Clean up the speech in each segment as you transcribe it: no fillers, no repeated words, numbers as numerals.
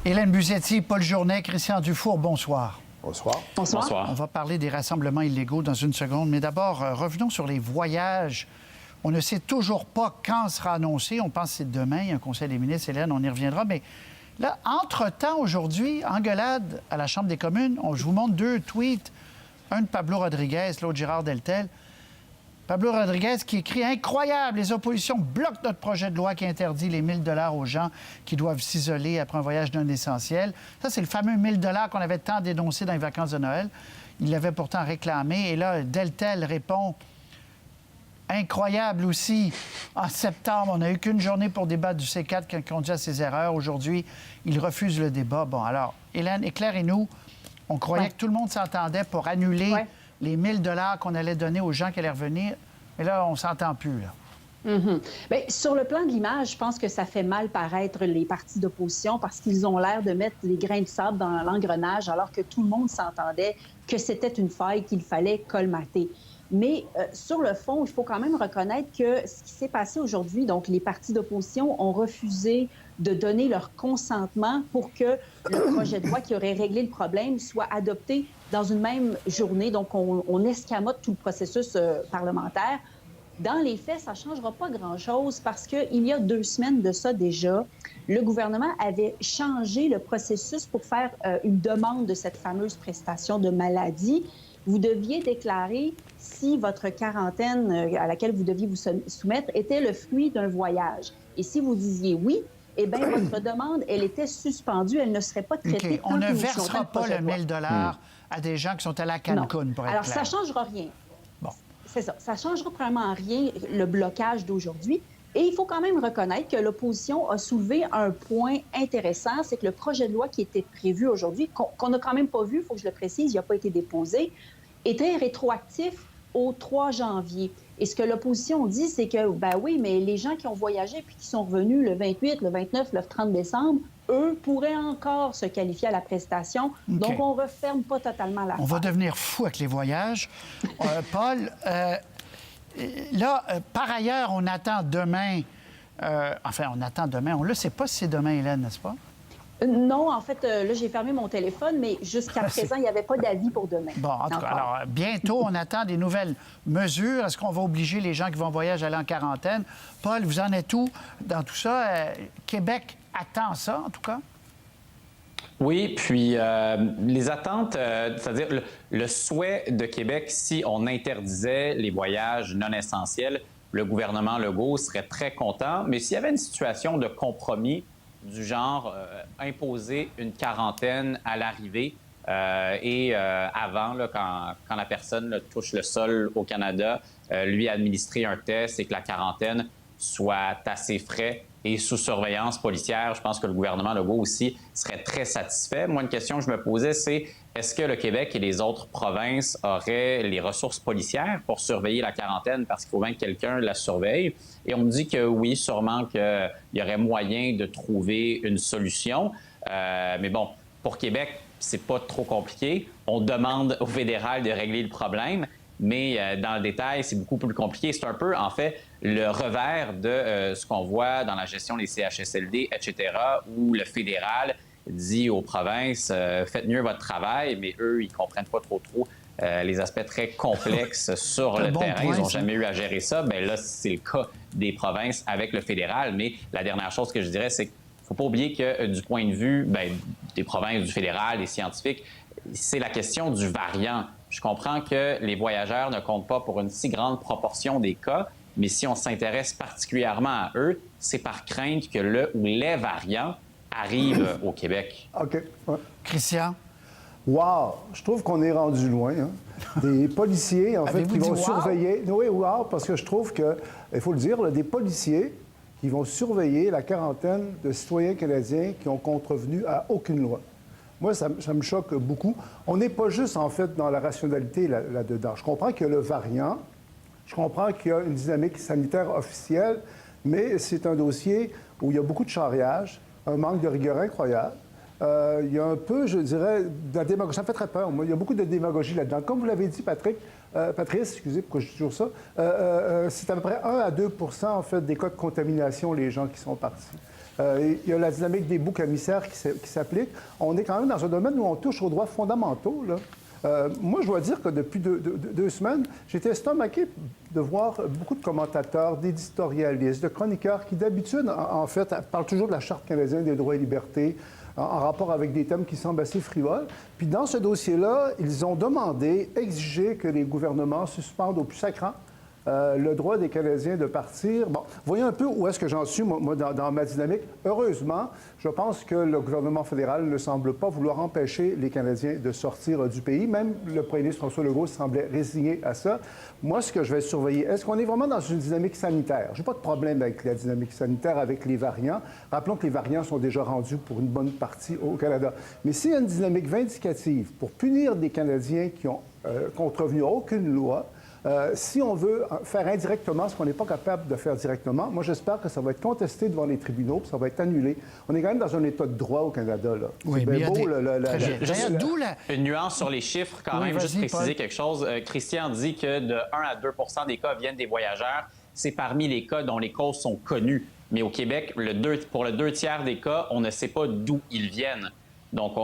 Hélène Buzetti, Paul Journet, Christian Dufour, bonsoir. Bonsoir. Bonsoir. Bonsoir. On va parler des rassemblements illégaux dans une seconde, mais d'abord, revenons sur les voyages. On ne sait toujours pas quand sera annoncé. On pense que c'est demain, il y a un conseil des ministres, Hélène, on y reviendra. Mais là, entre-temps, aujourd'hui, engueulade à la Chambre des communes. Je vous montre deux tweets, un de Pablo Rodriguez, l'autre Gérard Deltel. Pablo Rodriguez qui écrit « Incroyable! Les oppositions bloquent notre projet de loi qui interdit les 1 000 $ aux gens qui doivent s'isoler après un voyage non essentiel. » Ça, c'est le fameux 1 000 $ qu'on avait tant dénoncé dans les vacances de Noël. Il l'avait pourtant réclamé. Et là, Deltel répond « Incroyable aussi! En septembre, on n'a eu qu'une journée pour débattre du C4 qui a conduit à ses erreurs. Aujourd'hui, il refuse le débat. » Bon, alors, Hélène, éclairez-nous. On croyait que tout le monde s'entendait pour annuler les 1 000 $ qu'on allait donner aux gens qui allaient revenir. Mais là, on ne s'entend plus, là. Bien, sur le plan de l'image, je pense que ça fait mal paraître les partis d'opposition parce qu'ils ont l'air de mettre des grains de sable dans l'engrenage alors que tout le monde s'entendait que c'était une faille qu'il fallait colmater. Mais sur le fond, il faut quand même reconnaître que ce qui s'est passé aujourd'hui, donc les partis d'opposition ont refusé de donner leur consentement pour que le projet de loi qui aurait réglé le problème soit adopté dans une même journée. Donc, on escamote tout le processus parlementaire. Dans les faits, ça ne changera pas grand-chose parce qu'il y a 2 semaines de ça déjà, le gouvernement avait changé le processus pour faire une demande de cette fameuse prestation de maladie. Vous deviez déclarer si votre quarantaine à laquelle vous deviez vous soumettre était le fruit d'un voyage. Et si vous disiez oui, eh bien, votre demande, elle était suspendue, elle ne serait pas traitée. On ne versera pas le 1 000 $ à des gens qui sont allés à Cancun, pour être Alors, clair. ça ne changera rien. Bon. C'est ça. Ça ne changera vraiment rien, le blocage d'aujourd'hui. Et il faut quand même reconnaître que l'opposition a soulevé un point intéressant, c'est que le projet de loi qui était prévu aujourd'hui, qu'on n'a quand même pas vu, il faut que je le précise, il n'a pas été déposé, était rétroactif au 3 janvier. Et ce que l'opposition dit, c'est que, ben oui, mais les gens qui ont voyagé puis qui sont revenus le 28, le 29, le 30 décembre, eux pourraient encore se qualifier à la prestation. Donc, on ne referme pas totalement la. On va devenir fou avec les voyages. Paul, là, par ailleurs, on attend demain... on attend demain. On ne le sait pas si c'est demain, Hélène, n'est-ce pas? Non, en fait, là, j'ai fermé mon téléphone, mais jusqu'à présent, il n'y avait pas d'avis pour demain. Bon, en tout cas, alors, bientôt, on attend des nouvelles mesures. Est-ce qu'on va obliger les gens qui vont voyager à aller en quarantaine? Paul, vous en êtes où dans tout ça? Québec attend ça, en tout cas? Oui, puis les attentes, c'est-à-dire le souhait de Québec, si on interdisait les voyages non essentiels, le gouvernement Legault serait très content. Mais s'il y avait une situation de compromis du genre imposer une quarantaine à l'arrivée et avant, là, quand la personne là, touche le sol au Canada, lui administrer un test et que la quarantaine soit à ses frais et sous surveillance policière, je pense que le gouvernement Legault aussi serait très satisfait. Moi, une question que je me posais, c'est est-ce que le Québec et les autres provinces auraient les ressources policières pour surveiller la quarantaine parce qu'il faut bien que quelqu'un la surveille? Et on me dit que oui, sûrement qu'il y aurait moyen de trouver une solution. Mais bon, pour Québec, c'est pas trop compliqué. On demande au fédéral de régler le problème. Mais dans le détail, c'est beaucoup plus compliqué. C'est un peu, en fait, le revers de ce qu'on voit dans la gestion des CHSLD, etc., où le fédéral dit aux provinces faites mieux votre travail, mais eux, ils comprennent pas trop les aspects très complexes sur le terrain. Ils n'ont jamais eu à gérer ça. Bien là, c'est le cas des provinces avec le fédéral. Mais la dernière chose que je dirais, c'est qu'il ne faut pas oublier que du point de vue des provinces, du fédéral, des scientifiques, c'est la question du variant. Je comprends que les voyageurs ne comptent pas pour une si grande proportion des cas, mais si on s'intéresse particulièrement à eux, c'est par crainte que le ou les variants arrivent au Québec. OK. Ouais. Christian? Wow! Je trouve qu'on est rendu loin. Hein? Des policiers, en fait, qui vont surveiller... Oui, wow, parce que je trouve que, il faut le dire, là, des policiers qui vont surveiller la quarantaine de citoyens canadiens qui ont contrevenu à aucune loi. Moi, ça me choque beaucoup. On n'est pas juste, en fait, dans la rationalité là-dedans. Je comprends qu'il y a le variant, je comprends qu'il y a une dynamique sanitaire officielle, mais c'est un dossier où il y a beaucoup de charriage, un manque de rigueur incroyable. Il y a un peu, je dirais, de la démagogie. Ça me fait très peur. Moi, il y a beaucoup de démagogie là-dedans. Comme vous l'avez dit, Patrice, excusez pourquoi je dis toujours ça, c'est à peu près 1 à 2 % en fait, des cas de contamination, les gens qui sont partis. Il y a la dynamique des boucs émissaires qui s'applique. On est quand même dans un domaine où on touche aux droits fondamentaux, là. Moi, je dois dire que depuis deux semaines, j'étais estomaqué de voir beaucoup de commentateurs, d'éditorialistes, de chroniqueurs qui, d'habitude, en fait, parlent toujours de la Charte canadienne des droits et libertés en rapport avec des thèmes qui semblent assez frivoles. Puis dans ce dossier-là, ils ont demandé, exigé que les gouvernements suspendent au plus sacrant le droit des Canadiens de partir. Bon, voyez un peu où est-ce que j'en suis, moi dans ma dynamique. Heureusement, je pense que le gouvernement fédéral ne semble pas vouloir empêcher les Canadiens de sortir du pays. Même le premier ministre François Legault semblait résigné à ça. Moi, ce que je vais surveiller, est-ce qu'on est vraiment dans une dynamique sanitaire? Je n'ai pas de problème avec la dynamique sanitaire, avec les variants. Rappelons que les variants sont déjà rendus pour une bonne partie au Canada. Mais s'il y a une dynamique vindicative pour punir des Canadiens qui ont contrevenu aucune loi, si on veut faire indirectement ce qu'on n'est pas capable de faire directement, moi, j'espère que ça va être contesté devant les tribunaux, puis ça va être annulé. On est quand même dans un état de droit au Canada, là. Oui, mais beau, Une nuance sur les chiffres, quand même, juste préciser quelque chose. Christian dit que de 1 à 2 des cas viennent des voyageurs. C'est parmi les cas dont les causes sont connues. Mais au Québec, pour le 2 tiers des cas, on ne sait pas d'où ils viennent. Donc,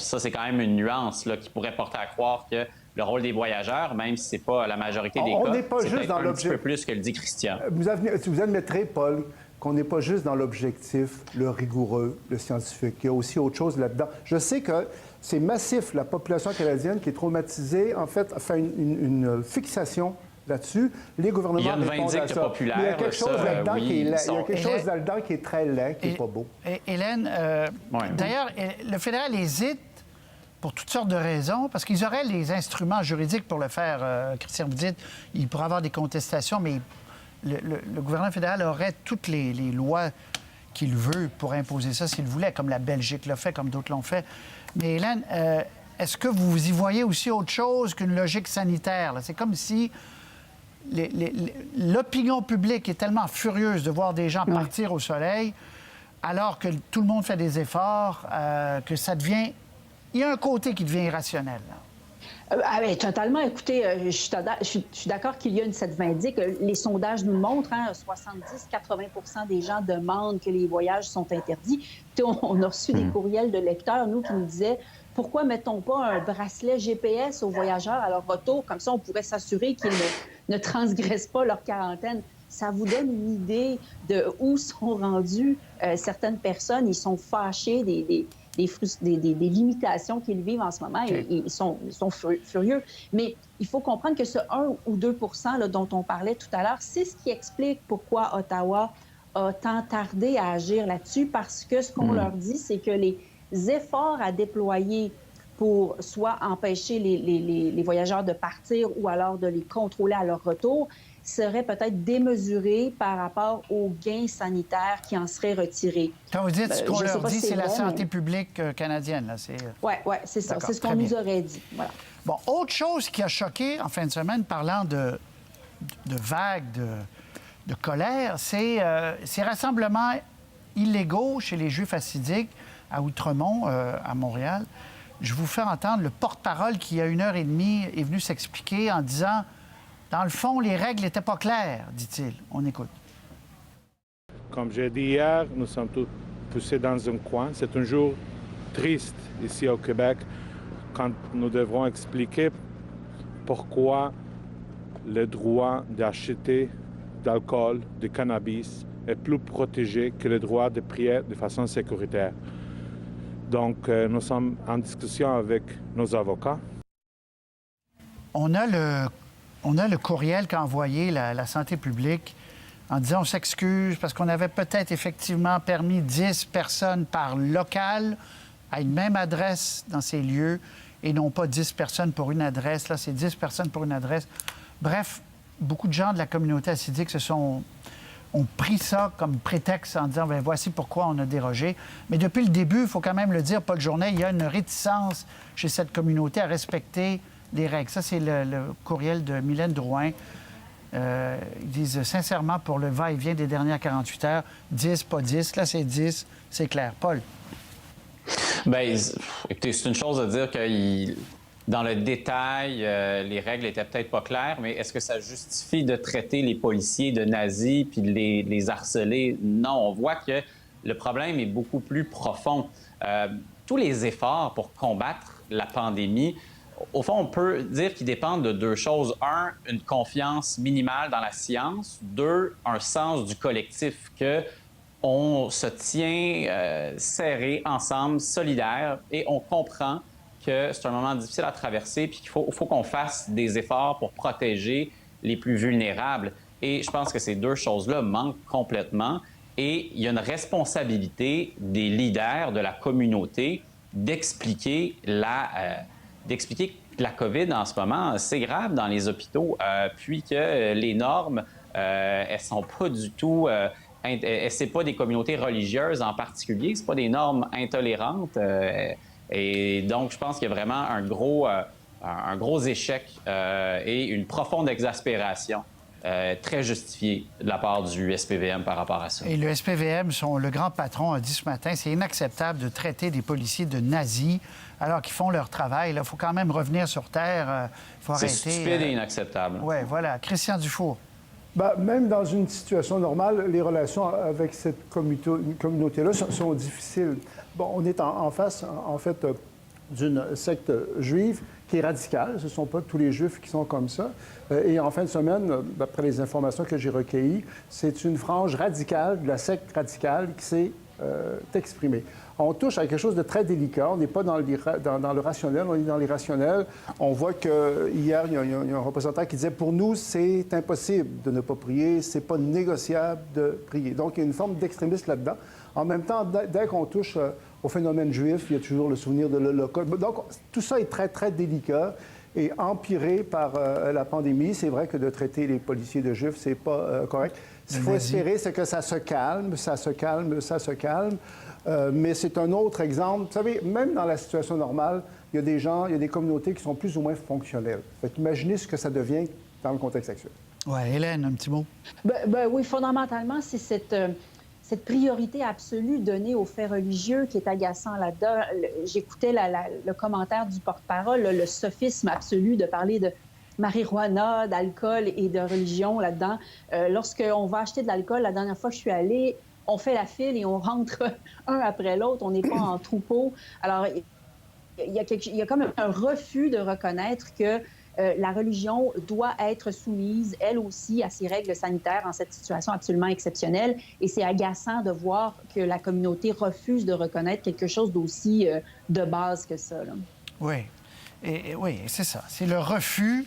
ça, c'est quand même une nuance là, qui pourrait porter à croire que le rôle des voyageurs, même si ce n'est pas la majorité des cas, c'est peut-être un petit peu plus que le dit Christian. Vous admettrez, Paul, qu'on n'est pas juste dans l'objectif, le rigoureux, le scientifique. Il y a aussi autre chose là-dedans. Je sais que c'est massif, la population canadienne qui est traumatisée, en fait, fait une fixation là-dessus. Les gouvernements il y a une répondent à ça. populaire, mais il y a quelque chose là-dedans oui, qui est laid. Il y a quelque chose là-dedans qui est très laid, qui n'est pas beau. Hélène, d'ailleurs, le fédéral hésite pour toutes sortes de raisons, parce qu'ils auraient les instruments juridiques pour le faire. Christian, vous dites, il pourrait avoir des contestations, mais le gouvernement fédéral aurait toutes les lois qu'il veut pour imposer ça s'il voulait, comme la Belgique l'a fait, comme d'autres l'ont fait. Mais Hélène, est-ce que vous y voyez aussi autre chose qu'une logique sanitaire? C'est comme si l'opinion publique est tellement furieuse de voir des gens partir au soleil, alors que tout le monde fait des efforts, que ça devient... Il y a un côté qui devient irrationnel. Totalement. Écoutez, je suis d'accord qu'il y a cette vindique. Les sondages nous montrent, 70-80 des gens demandent que les voyages sont interdits. On a reçu des courriels de lecteurs, nous, qui nous disaient « Pourquoi mettons pas un bracelet GPS aux voyageurs à leur retour? Comme ça, on pourrait s'assurer qu'ils ne transgressent pas leur quarantaine. » Ça vous donne une idée de où sont rendues certaines personnes. Ils sont fâchés des limitations qu'ils vivent en ce moment. Okay. Ils sont furieux. Mais il faut comprendre que ce 1 ou 2 là, dont on parlait tout à l'heure, c'est ce qui explique pourquoi Ottawa a tant tardé à agir là-dessus, parce que ce qu'on leur dit, c'est que les efforts à déployer pour soit empêcher les voyageurs de partir ou alors de les contrôler à leur retour serait peut-être démesuré par rapport aux gains sanitaires qui en seraient retirés. Quand vous dites ce qu'on leur dit, c'est la santé publique canadienne. Oui, c'est ça. C'est ce qu'on nous aurait dit. Voilà. Bon, autre chose qui a choqué en fin de semaine, parlant de vagues de colère, c'est ces rassemblements illégaux chez les Juifs hassidiques à Outremont, à Montréal. Je vous fais entendre le porte-parole qui, il y a 1h30, est venu s'expliquer en disant... Dans le fond, les règles n'étaient pas claires, dit-il. On écoute. Comme j'ai dit hier, nous sommes tous poussés dans un coin. C'est un jour triste ici au Québec quand nous devrons expliquer pourquoi le droit d'acheter d'alcool, de cannabis est plus protégé que le droit de prier de façon sécuritaire. Donc, nous sommes en discussion avec nos avocats. On a le courriel qu'a envoyé la santé publique en disant on s'excuse parce qu'on avait peut-être effectivement permis 10 personnes par local à une même adresse dans ces lieux et non pas 10 personnes pour une adresse. Là, c'est 10 personnes pour une adresse. Bref, beaucoup de gens de la communauté hassidique ont pris ça comme prétexte en disant bien, voici pourquoi on a dérogé. Mais depuis le début, il faut quand même le dire, Paul Journet, il y a une réticence chez cette communauté à respecter les règles. Ça, c'est le courriel de Mylène Drouin. Ils disent sincèrement, pour le va-et-vient des dernières 48 heures, 10, pas 10. Là, c'est 10, c'est clair. Paul? Bien, écoutez, c'est une chose de dire que dans le détail, les règles étaient peut-être pas claires, mais est-ce que ça justifie de traiter les policiers de nazis puis de les harceler? Non, on voit que le problème est beaucoup plus profond. Tous les efforts pour combattre la pandémie, au fond, on peut dire qu'ils dépendent de deux choses. Un, une confiance minimale dans la science. Deux, un sens du collectif, qu'on se tient serrés ensemble, solidaires, et on comprend que c'est un moment difficile à traverser puis qu'il faut qu'on fasse des efforts pour protéger les plus vulnérables. Et je pense que ces deux choses-là manquent complètement. Et il y a une responsabilité des leaders de la communauté d'expliquer que la COVID, en ce moment, c'est grave dans les hôpitaux, puis que les normes, elles sont pas du tout... c'est pas des communautés religieuses en particulier, c'est pas des normes intolérantes. Et donc, je pense qu'il y a vraiment un gros échec et une profonde exaspération très justifiée de la part du SPVM par rapport à ça. Et le SPVM, le grand patron, a dit ce matin, c'est inacceptable de traiter des policiers de nazis alors qu'ils font leur travail. Il faut quand même revenir sur Terre. Faut arrêter. C'est stupide et inacceptable. Oui, voilà. Christian Dufour. Bien, même dans une situation normale, les relations avec cette communauté-là sont difficiles. Bon, on est en face, en fait, d'une secte juive qui est radicale. Ce ne sont pas tous les Juifs qui sont comme ça. Et en fin de semaine, d'après les informations que j'ai recueillies, c'est une frange radicale, de la secte radicale, qui s'est exprimée. On touche à quelque chose de très délicat. On n'est pas dans le rationnel, on est dans l'irrationnel. On voit qu'hier, il y a un représentant qui disait « Pour nous, c'est impossible de ne pas prier, c'est pas négociable de prier ». Donc, il y a une forme d'extrémisme là-dedans. En même temps, dès qu'on touche au phénomène juif, il y a toujours le souvenir de l'Holocauste. Donc, tout ça est très, très délicat et empiré par la pandémie. C'est vrai que de traiter les policiers de juifs, c'est pas correct. Ce qu'il faut espérer, c'est que ça se calme, ça se calme, ça se calme. Mais c'est un autre exemple. Vous savez, même dans la situation normale, il y a des gens, il y a des communautés qui sont plus ou moins fonctionnelles. Fait qu'imaginez ce que ça devient dans le contexte actuel. Oui, Hélène, un petit mot. Oui, fondamentalement, c'est cette priorité absolue donnée aux faits religieux qui est agaçant là-dedans. J'écoutais le commentaire du porte-parole, le sophisme absolu de parler de marijuana, d'alcool et de religion là-dedans. Lorsqu'on va acheter de l'alcool, la dernière fois que je suis allée, on fait la file et on rentre un après l'autre. On n'est pas en troupeau. Alors, il y a comme un refus de reconnaître que la religion doit être soumise, elle aussi, à ses règles sanitaires en cette situation absolument exceptionnelle. Et c'est agaçant de voir que la communauté refuse de reconnaître quelque chose d'aussi de base que ça. Là. Oui, oui, c'est ça. C'est le refus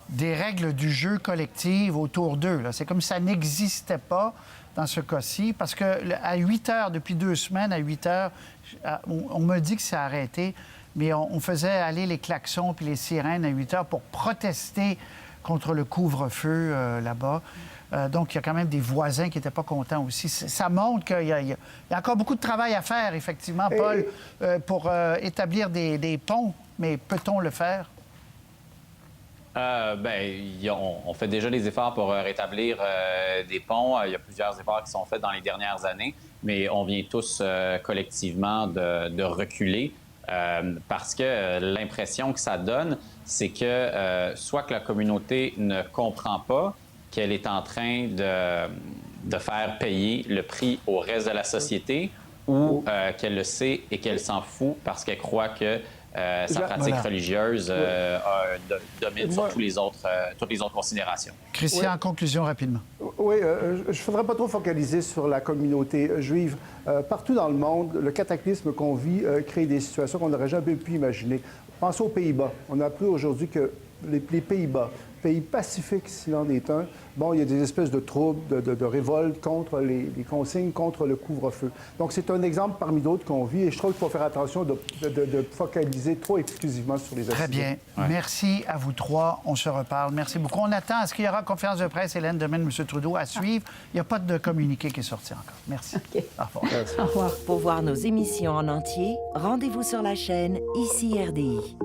des règles du jeu collectif autour d'eux. C'est comme si ça n'existait pas dans ce cas-ci, parce qu'à 8 heures, depuis 2 semaines, à 8 heures, on me dit que c'est arrêté, mais on faisait aller les klaxons puis les sirènes à 8 heures pour protester contre le couvre-feu là-bas. Donc, il y a quand même des voisins qui n'étaient pas contents aussi. Ça montre qu'il y a encore beaucoup de travail à faire, effectivement, Paul, pour établir des ponts. Mais peut-on le faire? On fait déjà des efforts pour rétablir des ponts. Il y a plusieurs efforts qui sont faits dans les dernières années, mais on vient tous collectivement de reculer parce que l'impression que ça donne, c'est que soit que la communauté ne comprend pas qu'elle est en train de faire payer le prix au reste de la société ou qu'elle le sait et qu'elle s'en fout parce qu'elle croit que sa pratique religieuse domine sur toutes les autres considérations. Christian, en conclusion, rapidement. Oui, je ne voudrais pas trop focaliser sur la communauté juive. Partout dans le monde, le cataclysme qu'on vit crée des situations qu'on n'aurait jamais pu imaginer. Pensez aux Pays-Bas. On a appris aujourd'hui que les Pays-Bas, pays pacifique s'il en est un, bon, il y a des espèces de troubles, de révoltes contre les consignes, contre le couvre-feu. Donc, c'est un exemple parmi d'autres qu'on vit et je trouve qu'il faut faire attention de focaliser trop exclusivement sur les accidents. Très bien. Ouais. Merci à vous trois. On se reparle. Merci beaucoup. On attend. Est-ce qu'il y aura conférence de presse, Hélène, demain de M. Trudeau à suivre? Il n'y a pas de communiqué qui est sorti encore. Merci. Okay. Au revoir. Merci. Au revoir. Pour voir nos émissions en entier, rendez-vous sur la chaîne ICI RDI.